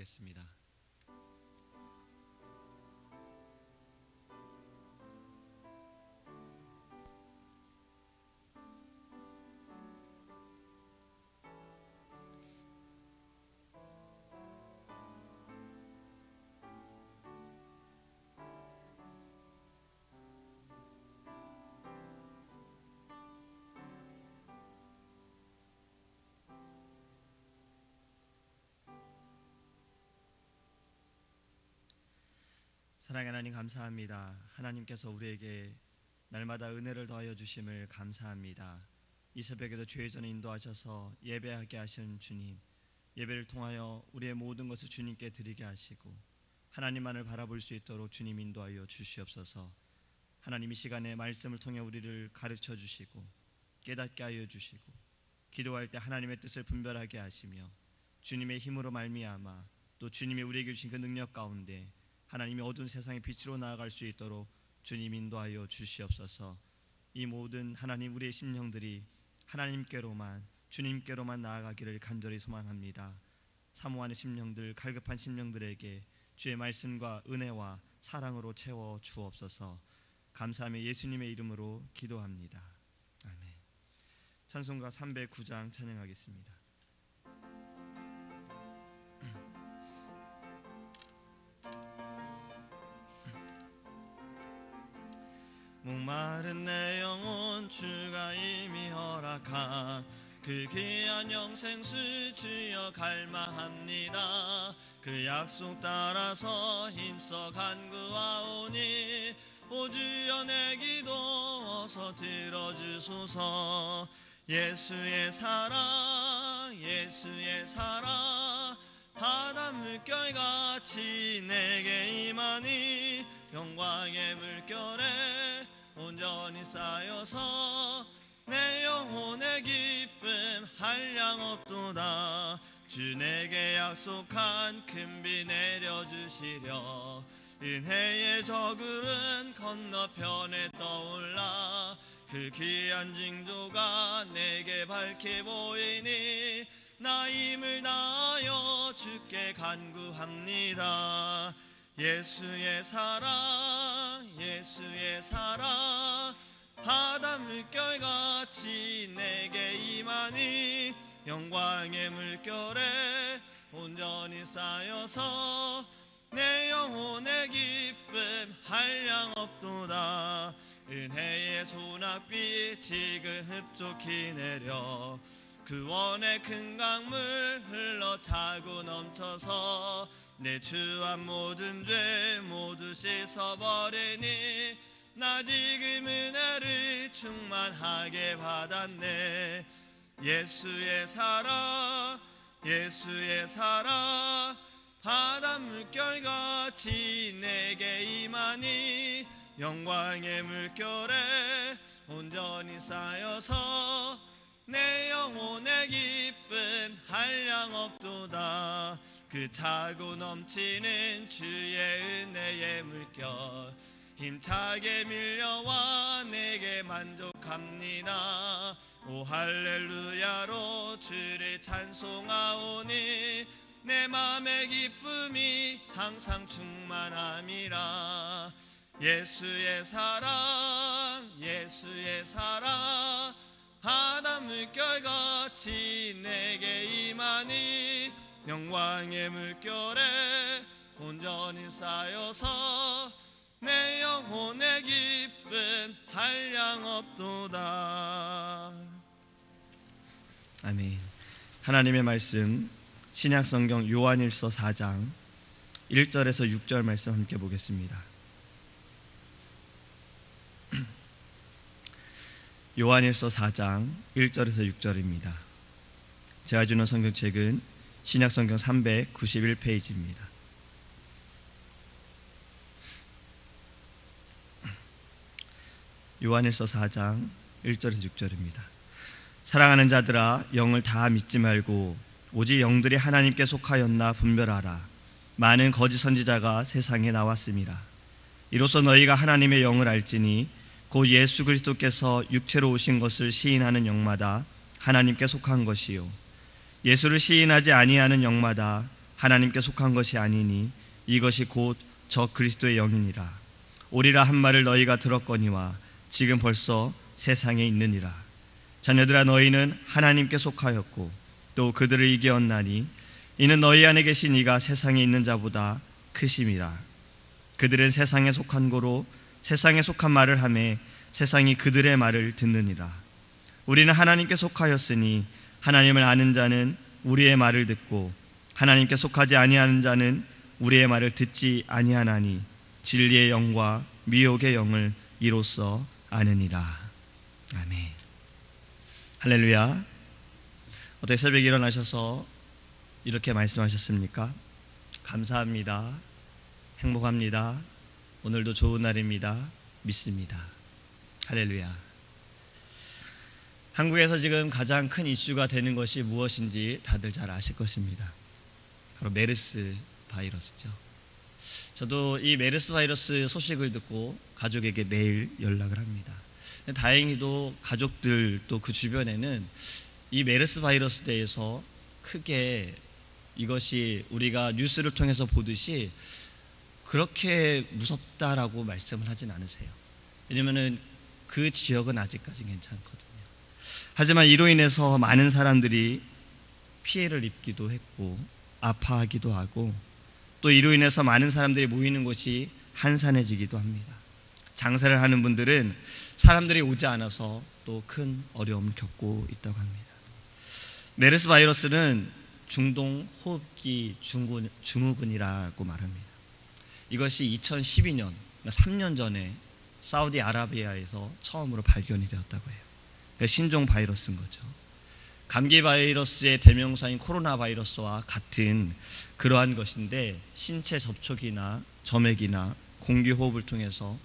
드리겠습니다. 사랑의 하나님, 감사합니다. 하나님께서 우리에게 날마다 은혜를 더하여 주심을 감사합니다. 이 새벽에도 주의 전에 인도하셔서 예배하게 하신 주님, 예배를 통하여 우리의 모든 것을 주님께 드리게 하시고 하나님만을 바라볼 수 있도록 주님 인도하여 주시옵소서. 하나님, 이 시간에 말씀을 통해 우리를 가르쳐 주시고 깨닫게 하여 주시고 기도할 때 하나님의 뜻을 분별하게 하시며 주님의 힘으로 말미암아 또 주님이 우리에게 주신 그 능력 가운데 하나님이 어두운 세상의 빛으로 나아갈 수 있도록 주님 인도하여 주시옵소서. 이 모든 하나님 우리의 심령들이 하나님께로만 주님께로만 나아가기를 간절히 소망합니다. 사모하는 심령들, 갈급한 심령들에게 주의 말씀과 은혜와 사랑으로 채워 주옵소서. 감사하며 예수님의 이름으로 기도합니다. 아멘. 찬송가 309장 찬양하겠습니다. 목마른 내 영혼 주가 이미 허락한 그 귀한 영생수 주여 갈망합니다. 그 약속 따라서 힘써 간구하오니 오 주여 내 기도 어서 들어주소서. 예수의 사랑 예수의 사랑 바다 물결같이 내게 임하니 영광의 물결에 온전히 쌓여서 내 영혼의 기쁨 한량없도다. 주 내게 약속한 큰 비 내려주시려 은혜의 저구름 건너편에 떠올라 그 귀한 징조가 내게 밝게 보이니 나 힘을 다하여 주께 간구합니다. 예수의 사랑 예수의 사랑 바다 물결같이 내게 임하니 영광의 물결에 온전히 쌓여서 내 영혼의 기쁨 한량없도다. 은혜의 소낙비 지금 흡족히 내려 구원의 큰 강물 흘러 차고 넘쳐서 내 주한 모든 죄 모두 씻어버리니 나 지금 은혜를 충만하게 받았네. 예수의 사랑 예수의 사랑 바다 물결같이 내게 임하니 영광의 물결에 온전히 쌓여서 내 영혼의 기쁨 한량없도다. 그 차고 넘치는 주의 은혜의 물결 힘차게 밀려와 내게 만족합니다. 오 할렐루야로 주를 찬송하오니 내 맘의 기쁨이 항상 충만함이라. 예수의 사랑 예수의 사랑 바다 물결같이 내게 임하니 영광의 물결에 온전히 쌓여서 내 영혼의 기쁨 한량없도다. 아멘. 하나님의 말씀 신약성경 요한일서 4장 1절에서 6절 말씀 함께 보겠습니다. 요한일서 4장 1절에서 6절입니다. 제가 주는 성경책은 신약성경 391페이지입니다. 요한일서 4장 1절에서 6절입니다. 사랑하는 자들아 영을 다 믿지 말고 오직 영들이 하나님께 속하였나 분별하라. 많은 거짓 선지자가 세상에 나왔음이라. 이로써 너희가 하나님의 영을 알지니 곧 예수 그리스도께서 육체로 오신 것을 시인하는 영마다 하나님께 속한 것이요 예수를 시인하지 아니하는 영마다 하나님께 속한 것이 아니니 이것이 곧 저 그리스도의 영이니라. 오리라 한 말을 너희가 들었거니와 지금 벌써 세상에 있느니라. 자녀들아, 너희는 하나님께 속하였고 또 그들을 이기었나니 이는 너희 안에 계신 이가 세상에 있는 자보다 크심이라. 그들은 세상에 속한 고로 세상에 속한 말을 하매 세상이 그들의 말을 듣느니라. 우리는 하나님께 속하였으니 하나님을 아는 자는 우리의 말을 듣고 하나님께 속하지 아니하는 자는 우리의 말을 듣지 아니하나니 진리의 영과 미혹의 영을 이로써 아느니라. 아멘. 할렐루야. 어떻게 새벽에 일어나셔서 이렇게 말씀하셨습니까? 감사합니다. 행복합니다. 오늘도 좋은 날입니다. 믿습니다. 할렐루야. 한국에서 지금 가장 큰 이슈가 되는 것이 무엇인지 다들 잘 아실 것입니다. 바로 메르스 바이러스죠. 저도 이 메르스 바이러스 소식을 듣고 가족에게 매일 연락을 합니다. 다행히도 가족들 또 그 주변에는 이 메르스 바이러스에 대해서 크게 이것이 우리가 뉴스를 통해서 보듯이 그렇게 무섭다라고 말씀을 하진 않으세요. 왜냐하면 그 지역은 아직까지 괜찮거든요. 하지만 이로 인해서 많은 사람들이 피해를 입기도 했고 아파하기도 하고 또 이로 인해서 많은 사람들이 모이는 곳이 한산해지기도 합니다. 장사를 하는 분들은 사람들이 오지 않아서 또 큰 어려움을 겪고 있다고 합니다. 메르스 바이러스는 중동 호흡기 증후군이라고 말합니다. 이것이 2012년, 3년 전에 사우디아라비아에서 처음으로 발견이 되었다고 해요. 그러니까 신종 바이러스인 거죠. 감기 바이러스의 대명사인 코로나 바이러스와 같은 그러한 것인데 신체 접촉이나 점액이나 공기 호흡을 통해서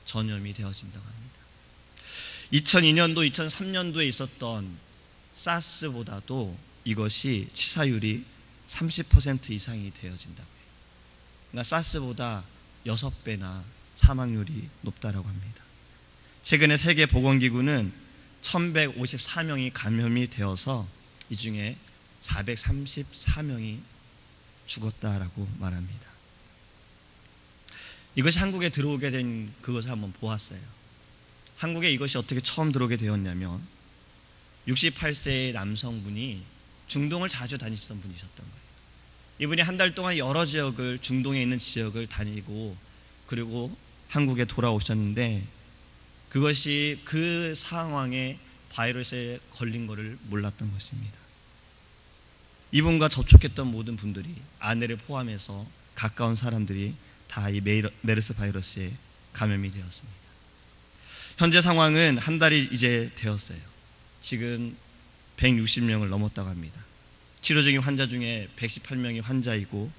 전염이 되어진다고 합니다. 2002년도, 2003년도에 있었던 사스보다도 이것이 치사율이 30% 이상이 되어진다고 해요. 그러니까 사스보다 6배나 사망률이 높다라고 합니다. 최근에 세계보건기구는 1154명이 감염이 되어서 이 중에 434명이 죽었다라고 말합니다. 이것이 한국에 들어오게 된 그것을 한번 보았어요. 한국에 이것이 어떻게 처음 들어오게 되었냐면 68세의 남성분이 중동을 자주 다니시던 분이셨던 거예요. 이분이 한 달 동안 여러 지역을, 중동에 있는 지역을 다니고 그리고 한국에 돌아오셨는데 그것이 그 상황에 바이러스에 걸린 것을 몰랐던 것입니다. 이분과 접촉했던 모든 분들이, 아내를 포함해서 가까운 사람들이 다 이 메르스 바이러스에 감염이 되었습니다. 현재 상황은 한 달이 이제 되었어요. 지금 160명을 넘었다고 합니다. 치료 중인 환자 중에 118명이 환자이고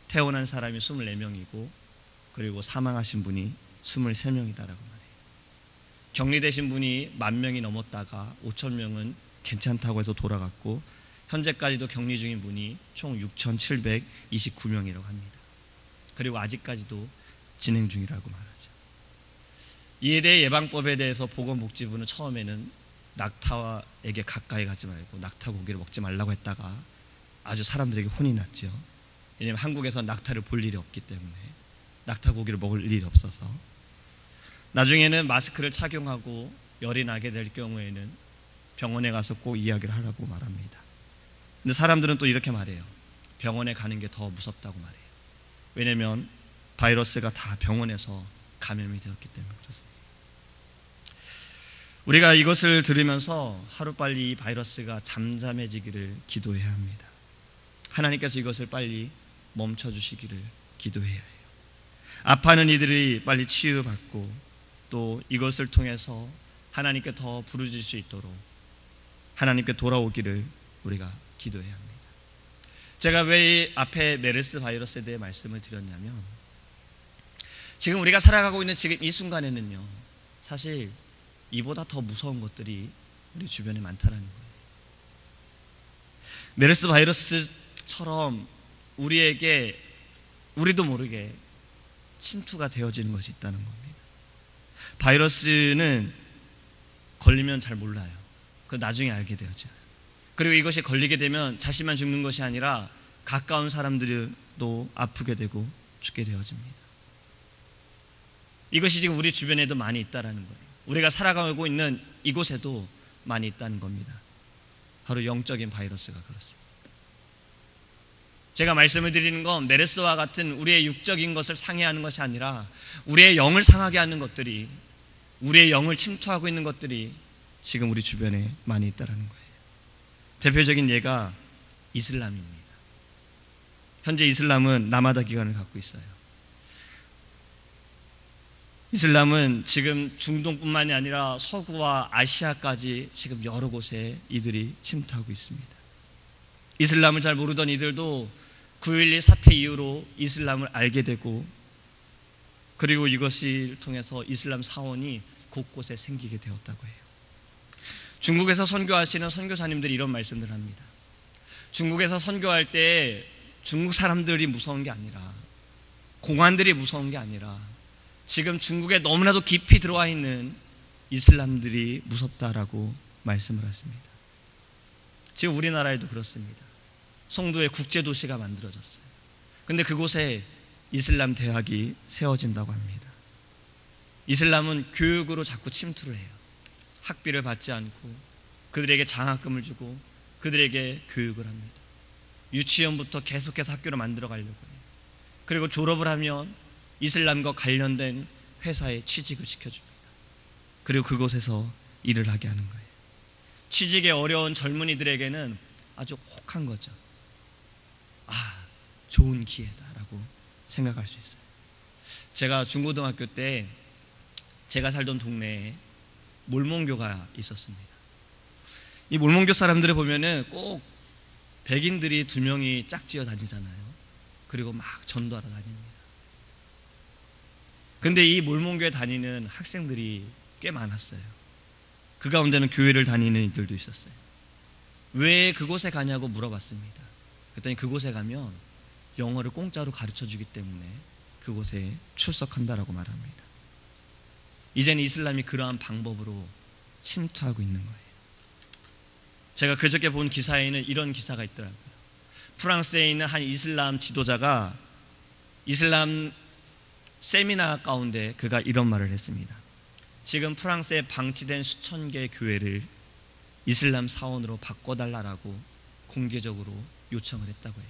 퇴원한 사람이 24명이고 그리고 사망하신 분이 23명이다라고 말해요. 격리되신 분이 10,000명이 넘었다가 5,000명은 괜찮다고 해서 돌아갔고 현재까지도 격리 중인 분이 총 6,729명이라고 합니다. 그리고 아직까지도 진행 중이라고 말하죠. 이에 대해 예방법에 대해서 보건복지부는 처음에는 낙타에게 가까이 가지 말고 낙타 고기를 먹지 말라고 했다가 아주 사람들에게 혼이 났죠. 왜냐하면 한국에서 낙타를 볼 일이 없기 때문에 낙타 고기를 먹을 일이 없어서 나중에는 마스크를 착용하고 열이 나게 될 경우에는 병원에 가서 꼭 이야기를 하라고 말합니다. 근데 사람들은 또 이렇게 말해요. 병원에 가는 게 더 무섭다고 말해요. 왜냐하면 바이러스가 다 병원에서 감염이 되었기 때문에 그렇습니다. 우리가 이것을 들으면서 하루빨리 이 바이러스가 잠잠해지기를 기도해야 합니다. 하나님께서 이것을 빨리 멈춰주시기를 기도해야 해요. 아파하는 이들이 빨리 치유받고 또 이것을 통해서 하나님께 더 부르짖을 수 있도록 하나님께 돌아오기를 우리가 기도해야 합니다. 제가 왜 앞에 메르스 바이러스에 대해 말씀을 드렸냐면 지금 우리가 살아가고 있는 지금 이 순간에는요, 사실 이보다 더 무서운 것들이 우리 주변에 많다는 거예요. 메르스 바이러스처럼 우리도 모르게 침투가 되어지는 것이 있다는 겁니다. 바이러스는 걸리면 잘 몰라요. 그걸 나중에 알게 되어져요. 그리고 이것이 걸리게 되면 자신만 죽는 것이 아니라 가까운 사람들도 아프게 되고 죽게 되어집니다. 이것이 지금 우리 주변에도 많이 있다라는 거예요. 우리가 살아가고 있는 이곳에도 많이 있다는 겁니다. 바로 영적인 바이러스가 그렇습니다. 제가 말씀을 드리는 건 메르스와 같은 우리의 육적인 것을 상해하는 것이 아니라 우리의 영을 상하게 하는 것들이, 우리의 영을 침투하고 있는 것들이 지금 우리 주변에 많이 있다는 거예요. 대표적인 예가 이슬람입니다. 현재 이슬람은 라마다 기간을 갖고 있어요. 이슬람은 지금 중동뿐만이 아니라 서구와 아시아까지 지금 여러 곳에 이들이 침투하고 있습니다. 이슬람을 잘 모르던 이들도 9.11 사태 이후로 이슬람을 알게 되고, 그리고 이것을 통해서 이슬람 사원이 곳곳에 생기게 되었다고 해요. 중국에서 선교하시는 선교사님들이 이런 말씀을 합니다. 중국에서 선교할 때 중국 사람들이 무서운 게 아니라, 공안들이 무서운 게 아니라 지금 중국에 너무나도 깊이 들어와 있는 이슬람들이 무섭다라고 말씀을 하십니다. 지금 우리나라에도 그렇습니다. 송도에 국제도시가 만들어졌어요. 그런데 그곳에 이슬람 대학이 세워진다고 합니다. 이슬람은 교육으로 자꾸 침투를 해요. 학비를 받지 않고 그들에게 장학금을 주고 그들에게 교육을 합니다. 유치원부터 계속해서 학교로 만들어 가려고 해요. 그리고 졸업을 하면 이슬람과 관련된 회사에 취직을 시켜줍니다. 그리고 그곳에서 일을 하게 하는 거예요. 취직에 어려운 젊은이들에게는 아주 혹한 거죠. 좋은 기회다라고 생각할 수 있어요. 제가 중고등학교 때 제가 살던 동네에 몰몬교가 있었습니다. 이 몰몬교 사람들을 보면은 꼭 백인들이 2명이 짝지어 다니잖아요. 그리고 막 전도하러 다닙니다. 근데 이 몰몬교에 다니는 학생들이 꽤 많았어요. 그 가운데는 교회를 다니는 이들도 있었어요. 왜 그곳에 가냐고 물어봤습니다. 그랬더니 그곳에 가면 영어를 공짜로 가르쳐주기 때문에 그곳에 출석한다라고 말합니다. 이제는 이슬람이 그러한 방법으로 침투하고 있는 거예요. 제가 그저께 본 기사에는 이런 기사가 있더라고요. 프랑스에 있는 한 이슬람 지도자가 이슬람 세미나 가운데 그가 이런 말을 했습니다. 지금 프랑스에 방치된 수천 개의 교회를 이슬람 사원으로 바꿔달라고 공개적으로 요청을 했다고 해요.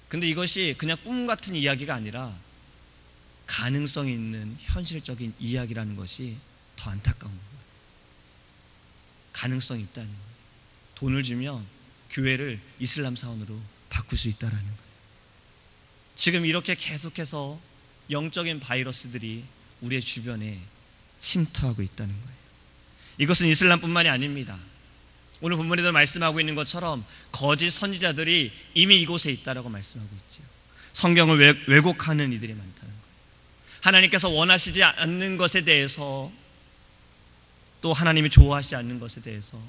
근데 이것이 그냥 꿈 같은 이야기가 아니라 가능성이 있는 현실적인 이야기라는 것이 더 안타까운 거예요. 가능성이 있다는 거예요. 돈을 주면 교회를 이슬람 사원으로 바꿀 수 있다는 거예요. 지금 이렇게 계속해서 영적인 바이러스들이 우리의 주변에 침투하고 있다는 거예요. 이것은 이슬람뿐만이 아닙니다. 오늘 본문에도 말씀하고 있는 것처럼 거짓 선지자들이 이미 이곳에 있다라고 말씀하고 있죠. 성경을 왜곡하는 이들이 많다는 거예요. 하나님께서 원하시지 않는 것에 대해서, 또 하나님이 좋아하시지 않는 것에 대해서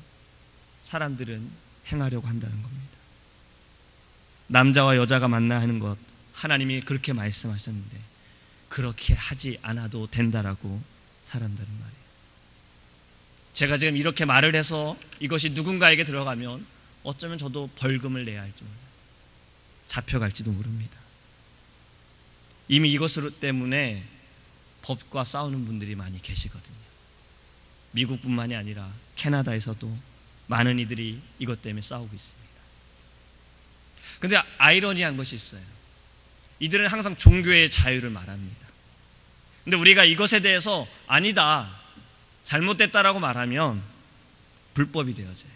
사람들은 행하려고 한다는 겁니다. 남자와 여자가 만나야 하는 것, 하나님이 그렇게 말씀하셨는데 그렇게 하지 않아도 된다라고 사람들은 말해요. 제가 지금 이렇게 말을 해서 이것이 누군가에게 들어가면 어쩌면 저도 벌금을 내야 할지 몰라요. 잡혀갈지도 모릅니다. 이미 이것 때문에 법과 싸우는 분들이 많이 계시거든요. 미국뿐만이 아니라 캐나다에서도 많은 이들이 이것 때문에 싸우고 있습니다. 그런데 아이러니한 것이 있어요. 이들은 항상 종교의 자유를 말합니다. 근데 우리가 이것에 대해서 아니다, 잘못됐다라고 말하면 불법이 되어져요.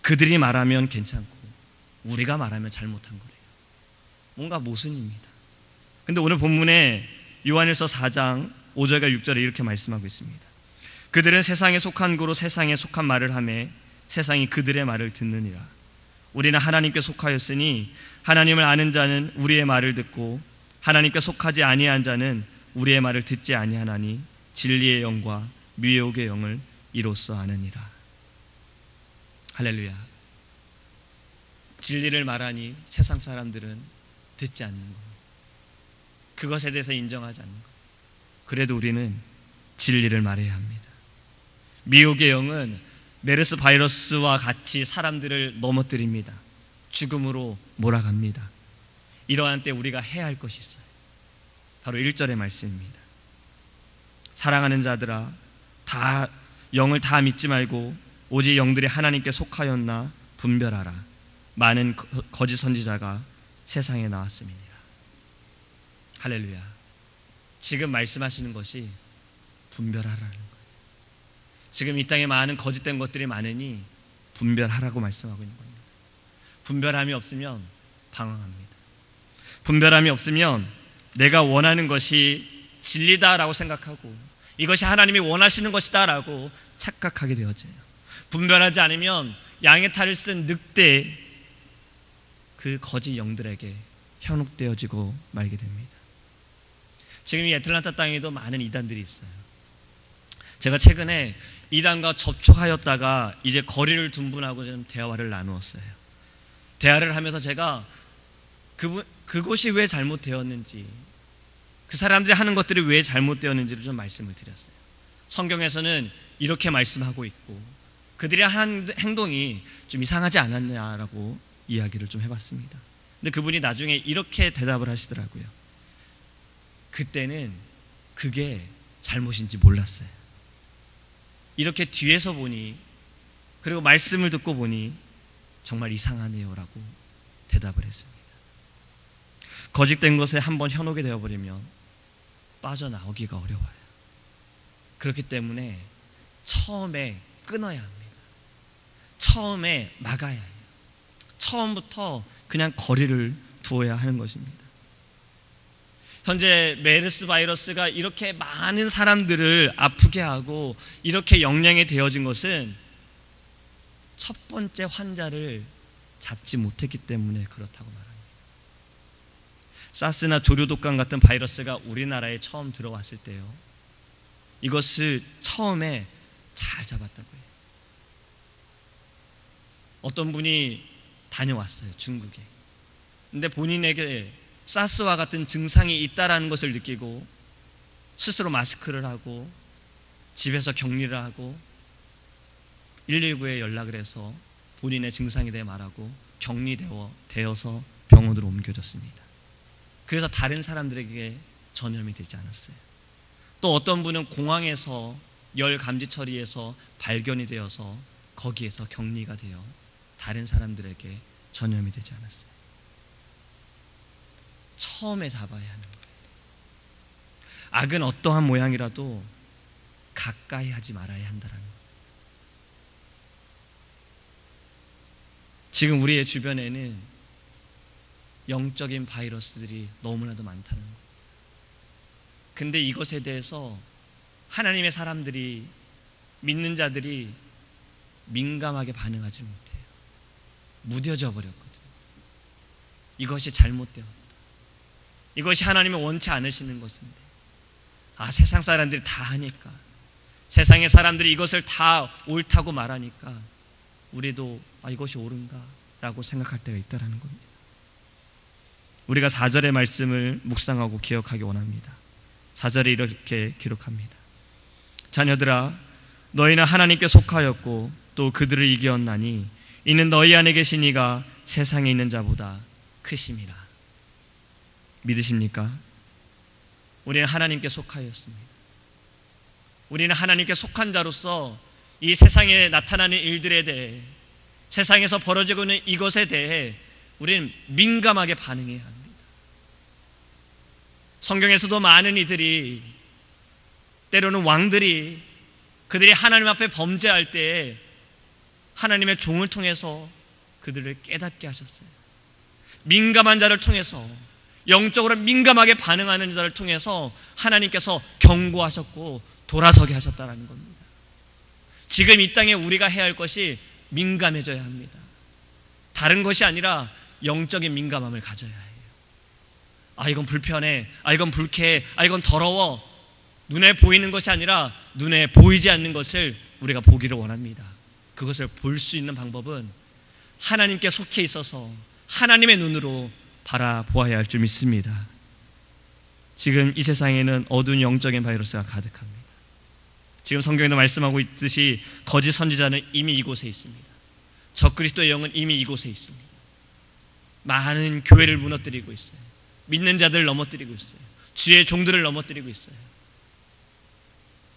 그들이 말하면 괜찮고 우리가 말하면 잘못한 거래요. 뭔가 모순입니다. 근데 오늘 본문에 요한일서 4장 5절과 6절에 이렇게 말씀하고 있습니다. 그들은 세상에 속한 고로 세상에 속한 말을 하매 세상이 그들의 말을 듣느니라. 우리는 하나님께 속하였으니 하나님을 아는 자는 우리의 말을 듣고 하나님께 속하지 아니한 자는 우리의 말을 듣지 아니하나니 진리의 영과 미혹의 영을 이로써 아느니라. 할렐루야. 진리를 말하니 세상 사람들은 듣지 않는 겁니다. 그것에 대해서 인정하지 않는 겁니다. 그래도 우리는 진리를 말해야 합니다. 미혹의 영은 메르스 바이러스와 같이 사람들을 넘어뜨립니다. 죽음으로 몰아갑니다. 이러한 때 우리가 해야 할 것이 있어요. 바로 1절의 말씀입니다. 사랑하는 자들아, 다 영을 다 믿지 말고 오직 영들이 하나님께 속하였나 분별하라. 많은 거짓 선지자가 세상에 나왔음이니라. 할렐루야. 지금 말씀하시는 것이 분별하라는 거예요. 지금 이 땅에 많은 거짓된 것들이 많으니 분별하라고 말씀하고 있는 겁니다. 분별함이 없으면 방황합니다. 분별함이 없으면 내가 원하는 것이 진리다라고 생각하고 이것이 하나님이 원하시는 것이다라고 착각하게 되어져요. 분별하지 않으면 양의 탈을 쓴 늑대, 그 거짓 영들에게 현혹되어지고 말게 됩니다. 지금 이 애틀란타 땅에도 많은 이단들이 있어요. 제가 최근에 이단과 접촉하였다가 이제 거리를 둔 분하고 좀 대화를 나누었어요. 대화를 하면서 제가 그곳이 왜 잘못되었는지, 그 사람들이 하는 것들이 왜 잘못되었는지를 좀 말씀을 드렸어요. 성경에서는 이렇게 말씀하고 있고 그들이 한 행동이 좀 이상하지 않았냐라고 이야기를 좀 해봤습니다. 근데 그분이 나중에 이렇게 대답을 하시더라고요. 그때는 그게 잘못인지 몰랐어요. 이렇게 뒤에서 보니, 그리고 말씀을 듣고 보니 정말 이상하네요 라고 대답을 했습니다. 거짓된 것에 한번 현혹이 되어버리면 빠져나오기가 어려워요. 그렇기 때문에 처음에 끊어야 합니다. 처음에 막아야 해요. 처음부터 그냥 거리를 두어야 하는 것입니다. 현재 메르스 바이러스가 이렇게 많은 사람들을 아프게 하고 이렇게 영향이 되어진 것은 첫 번째 환자를 잡지 못했기 때문에 그렇다고 말합니다. 사스나 조류독감 같은 바이러스가 우리나라에 처음 들어왔을 때요, 이것을 처음에 잘 잡았다고 해요. 어떤 분이 다녀왔어요, 중국에. 근데 본인에게 사스와 같은 증상이 있다라는 것을 느끼고 스스로 마스크를 하고 집에서 격리를 하고 119에 연락을 해서 본인의 증상에 대해 말하고 격리되어서 병원으로 옮겨졌습니다. 그래서 다른 사람들에게 전염이 되지 않았어요. 또 어떤 분은 공항에서 열 감지 처리에서 발견이 되어서 거기에서 격리가 되어 다른 사람들에게 전염이 되지 않았어요. 처음에 잡아야 하는 거예요. 악은 어떠한 모양이라도 가까이 하지 말아야 한다는 거예요. 지금 우리의 주변에는 영적인 바이러스들이 너무나도 많다는 거예요. 근데 이것에 대해서 하나님의 사람들이, 믿는 자들이 민감하게 반응하지 못해요. 무뎌져 버렸거든요. 이것이 잘못되었다. 이것이 하나님이 원치 않으시는 것인데, 세상 사람들이 다 하니까, 세상의 사람들이 이것을 다 옳다고 말하니까 우리도 이것이 옳은가 라고 생각할 때가 있다는 겁니다. 우리가 4절의 말씀을 묵상하고 기억하기 원합니다. 4절에 이렇게 기록합니다. 자녀들아, 너희는 하나님께 속하였고 또 그들을 이겼나니 이는 너희 안에 계신 이가 세상에 있는 자보다 크심이라. 믿으십니까? 우리는 하나님께 속하였습니다. 우리는 하나님께 속한 자로서 이 세상에 나타나는 일들에 대해, 세상에서 벌어지고 있는 이것에 대해 우리는 민감하게 반응해야 합니다. 성경에서도 많은 이들이, 때로는 왕들이, 그들이 하나님 앞에 범죄할 때 하나님의 종을 통해서 그들을 깨닫게 하셨어요. 민감한 자를 통해서, 영적으로 민감하게 반응하는 자를 통해서 하나님께서 경고하셨고 돌아서게 하셨다는 겁니다. 지금 이 땅에 우리가 해야 할 것이 민감해져야 합니다. 다른 것이 아니라 영적인 민감함을 가져야 해요. 이건 불편해, 이건 불쾌해, 이건 더러워, 눈에 보이는 것이 아니라 눈에 보이지 않는 것을 우리가 보기를 원합니다. 그것을 볼 수 있는 방법은 하나님께 속해 있어서 하나님의 눈으로 바라보아야 할 줄 믿습니다. 지금 이 세상에는 어두운 영적인 바이러스가 가득합니다. 지금 성경에도 말씀하고 있듯이 거짓 선지자는 이미 이곳에 있습니다. 적그리스도의 영은 이미 이곳에 있습니다. 많은 교회를 무너뜨리고 있어요. 믿는 자들을 넘어뜨리고 있어요. 주의 종들을 넘어뜨리고 있어요.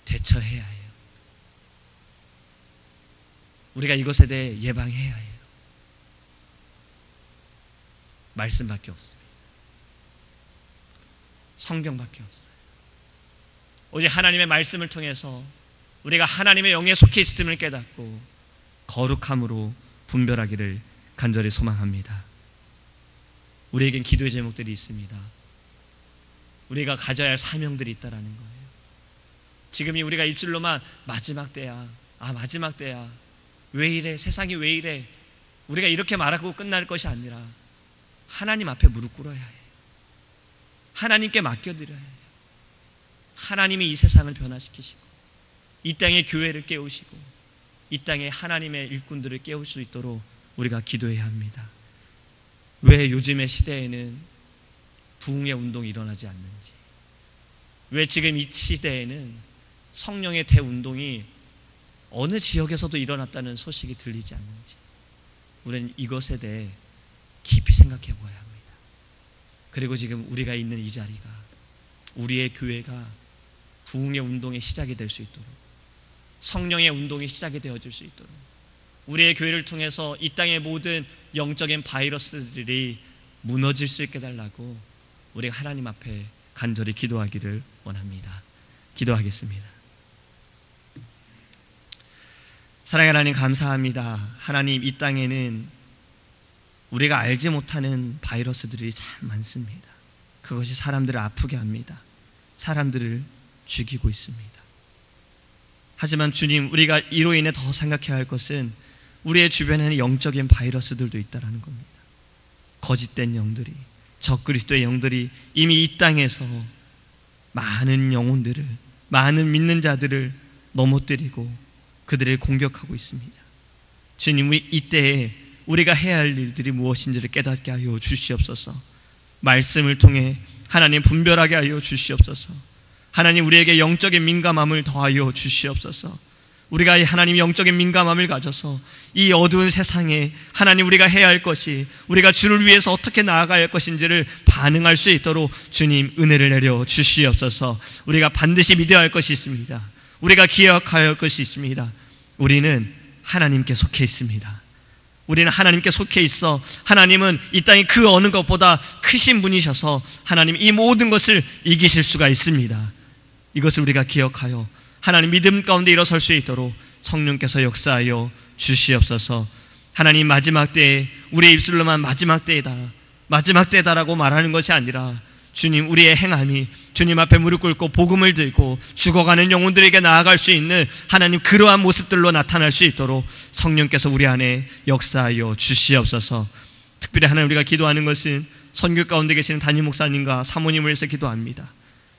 대처해야 해요. 우리가 이것에 대해 예방해야 해요. 말씀밖에 없습니다. 성경밖에 없어요. 오직 하나님의 말씀을 통해서 우리가 하나님의 영에 속해 있음을 깨닫고 거룩함으로 분별하기를 간절히 소망합니다. 우리에겐 기도의 제목들이 있습니다. 우리가 가져야 할 사명들이 있다라는 거예요. 지금이 우리가 입술로만 마지막 때야, 마지막 때야, 왜 이래, 세상이 왜 이래, 우리가 이렇게 말하고 끝날 것이 아니라 하나님 앞에 무릎 꿇어야 해요. 하나님께 맡겨드려야 해요. 하나님이 이 세상을 변화시키시고 이 땅의 교회를 깨우시고 이 땅의 하나님의 일꾼들을 깨울 수 있도록 우리가 기도해야 합니다. 왜 요즘의 시대에는 부흥의 운동이 일어나지 않는지, 왜 지금 이 시대에는 성령의 대운동이 어느 지역에서도 일어났다는 소식이 들리지 않는지, 우리는 이것에 대해 깊이 생각해 보아야 합니다. 그리고 지금 우리가 있는 이 자리가, 우리의 교회가 부흥의 운동의 시작이 될 수 있도록, 성령의 운동이 시작이 되어질 수 있도록, 우리의 교회를 통해서 이 땅의 모든 영적인 바이러스들이 무너질 수 있게 해달라고 우리가 하나님 앞에 간절히 기도하기를 원합니다. 기도하겠습니다. 사랑의 하나님, 감사합니다. 하나님, 이 땅에는 우리가 알지 못하는 바이러스들이 참 많습니다. 그것이 사람들을 아프게 합니다. 사람들을 죽이고 있습니다. 하지만 주님, 우리가 이로 인해 더 생각해야 할 것은 우리의 주변에는 영적인 바이러스들도 있다는 겁니다. 거짓된 영들이, 적그리스도의 영들이 이미 이 땅에서 많은 영혼들을, 많은 믿는 자들을 넘어뜨리고 그들을 공격하고 있습니다. 주님, 이때에 우리가 해야 할 일들이 무엇인지를 깨닫게 하여 주시옵소서. 말씀을 통해 하나님 분별하게 하여 주시옵소서. 하나님, 우리에게 영적인 민감함을 더하여 주시옵소서. 우리가 하나님 영적인 민감함을 가져서 이 어두운 세상에 하나님 우리가 해야 할 것이, 우리가 주를 위해서 어떻게 나아가야 할 것인지를 반응할 수 있도록 주님 은혜를 내려 주시옵소서. 우리가 반드시 믿어야 할 것이 있습니다. 우리가 기억해야 할 것이 있습니다. 우리는 하나님께 속해 있습니다. 우리는 하나님께 속해 있어 하나님은 이 땅이 그 어느 것보다 크신 분이셔서 하나님 이 모든 것을 이기실 수가 있습니다. 이것을 우리가 기억하여 하나님 믿음 가운데 일어설 수 있도록 성령께서 역사하여 주시옵소서. 하나님, 마지막 때에 우리의 입술로만 마지막 때이다, 마지막 때다라고 말하는 것이 아니라 주님, 우리의 행함이 주님 앞에 무릎 꿇고 복음을 들고 죽어가는 영혼들에게 나아갈 수 있는 하나님 그러한 모습들로 나타날 수 있도록 성령께서 우리 안에 역사하여 주시옵소서. 특별히 하나님, 우리가 기도하는 것은 선교 가운데 계시는 담임 목사님과 사모님을 위해서 기도합니다.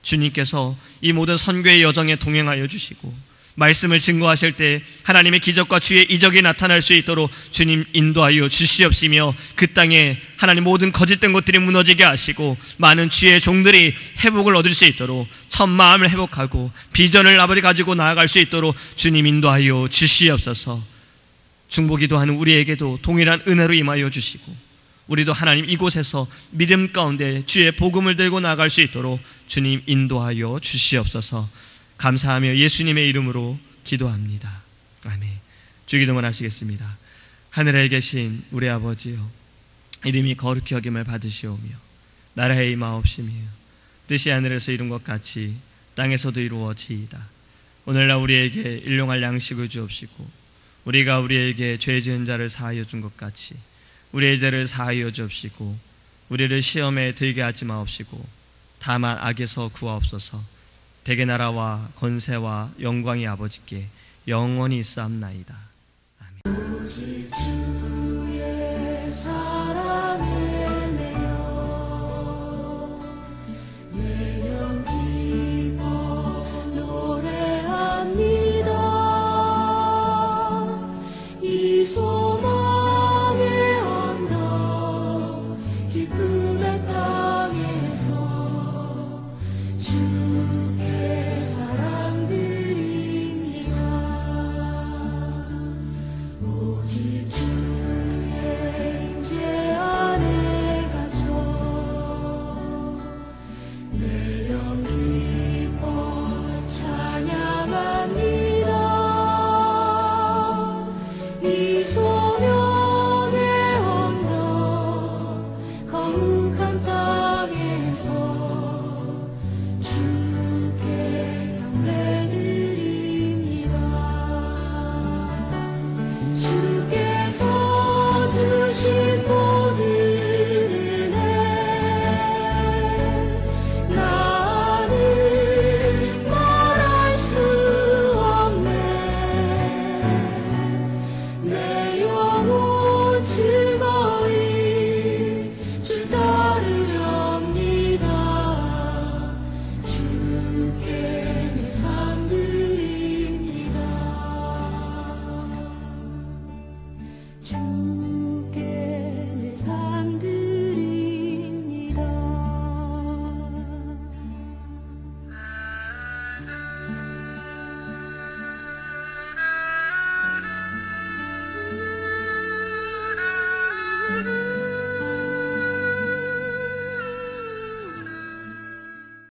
주님께서 이 모든 선교의 여정에 동행하여 주시고 말씀을 증거하실 때 하나님의 기적과 주의 이적이 나타날 수 있도록 주님 인도하여 주시옵시며, 그 땅에 하나님 모든 거짓된 것들이 무너지게 하시고 많은 주의 종들이 회복을 얻을 수 있도록 첫 마음을 회복하고 비전을 아버지 가지고 나아갈 수 있도록 주님 인도하여 주시옵소서. 중보기도하는 우리에게도 동일한 은혜로 임하여 주시고 우리도 하나님 이곳에서 믿음 가운데 주의 복음을 들고 나아갈 수 있도록 주님 인도하여 주시옵소서. 감사하며 예수님의 이름으로 기도합니다. 아멘. 주기도문 하시겠습니다. 하늘에 계신 우리 아버지여, 이름이 거룩히 여김을 받으시오며 나라의 임하옵시며 뜻이 하늘에서 이룬 것 같이 땅에서도 이루어지이다. 오늘날 우리에게 일용할 양식을 주옵시고 우리가 우리에게 죄 지은 자를 사하여 준 것 같이 우리의 죄를 사하여 주옵시고 우리를 시험에 들게 하지 마옵시고 다만 악에서 구하옵소서. 대개 나라와 권세와 영광이 아버지께 영원히 있사옵나이다. 아멘.